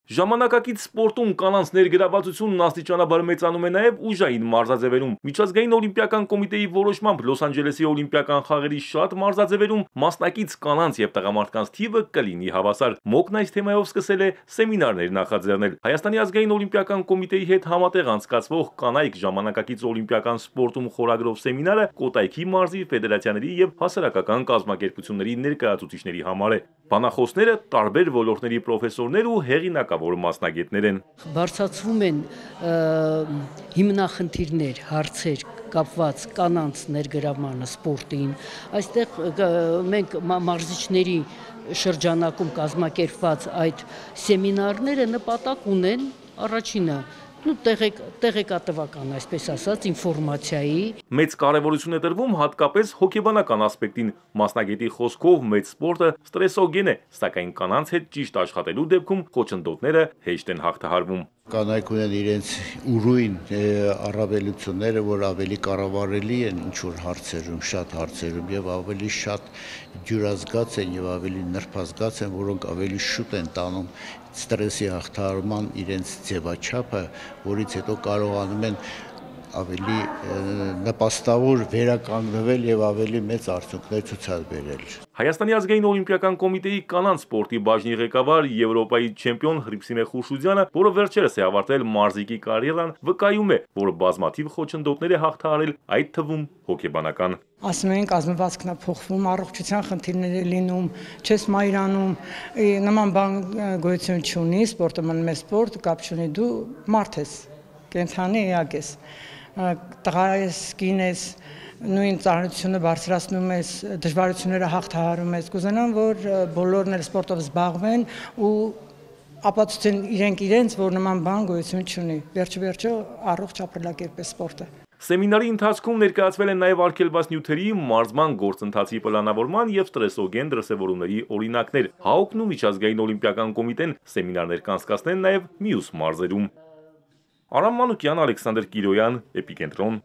Ժամանակակից սպորտում կանանց ներգրավվածությունն աստիճանաբար մեծանում է նաև ուժային մարզաձևերում։ Միջազգային օլիմպիական կոմիտեի որոշմամբ Լոս Անջելեսի օլիմպիական խաղերի շատ մարզաձևերում մասնակից կանանց եւ տղամարդկանց թիվը կլինի հավասար։ ՄՕԿ-ն այս թեմայով սկսել է սեմինարներ նախաձեռնել։ Հայաստանի ազգային օլիմպիական կոմիտեի հետ համատեղ անցկացվող «Կանայք ժամանակակից օլիմպիական սպորտում» խորագրով սեմինարը Կոտայքի մարզի ֆեդերացիաների եւ հասարակական կազմակերպությունների ներկայացուցիչների համար է։ Բանախոսները տարբեր ոլորտների պրոֆեսորներ ու հեղինակավոր մասնագետներ են։ Բարձրացվում են հիմնախնդիրներ, հարցեր կապված կանանց ներգրավմանը սպորտին։ Այստեղ մենք մարզիչների շրջանակում կազմակերպված այդ սեմինարները նպատակ ունեն առաջինը տեղեկատվական, այսպես ասած, ինֆորմացիայի։ Մեծ կարևորություն է տրվում հատկապես հոգեբանական ասպեկտին։ Մասնագետի խոսքով մեծ սպորտը ստրեսոգեն է, սակայն կանանց հետ ճիշտ աշխատելու դեպքում խոչընդոտները հեշտ են հաղթահարվում։ Կանայք ունեն իրենց ուրույն առավելությունները, որ ավելի կառավարելի են ինչ-որ հարցերում, շատ հարցերում եւ ավելի շատ ջուրազգաց են եւ ավելի նրբազգաց են, որոնք ավելի շուտ են տանում ստրեսի հաղթահարման իրենց ձևաչափը, որից հետո կարողանում են ավելի նպաստավոր վերականգնվել եւ ավելի մեծ արդյունքներ ցուցաբերել։ Հայաստանի ազգային օլիմպիական կոմիտեի կանանց սպորտի բաժնի ղեկավար Եվրոպայի չեմպիոն Հռիփսիմե Խուրշուդյանը, որը վերջերս է ավարտել մարզիկի կարիերան, վկայում է, որ բազմաթիվ խոչընդոտներ է հաղթահարել, այդ թվում հոգեբանական։ Ասում են կազմվածքն է փոխվում, առողջության խնդիրներ է լինում, չես մայրանում, նման բան գոյություն չունի, սպորտը մնում է սպորտ, կապ չունի, դու մարդ ես, կենցանի էակ ես, տղա ես, կին ես, նույն ծանրությունը բարձրացնում ես, դժվարությունները հաղթահարում ես, կուզենամ, որ բոլորն էլ սպորտով զբաղվեն ու ապացուցեն իրենց, որ նման բան գոյություն չունի, վերջը առողջ ապրելակերպ է սպորտը։ Սեմինարի ընթացքում ներկայացվել են նաև արգելված նյութերի մարզման գործընթացի պլանավորման եւ ստրեսոգեն դրսևորումների օրինակներ։ ՀԱՕԿ-ն ու Միջազգային օլիմպիական կոմիտեն սեմինարներ կանցկացնեն նաև մյուս մարզերում։ Արամ Մանուկյան, Ալեքսանդր Կիրոյան, Էպիկենտրոն,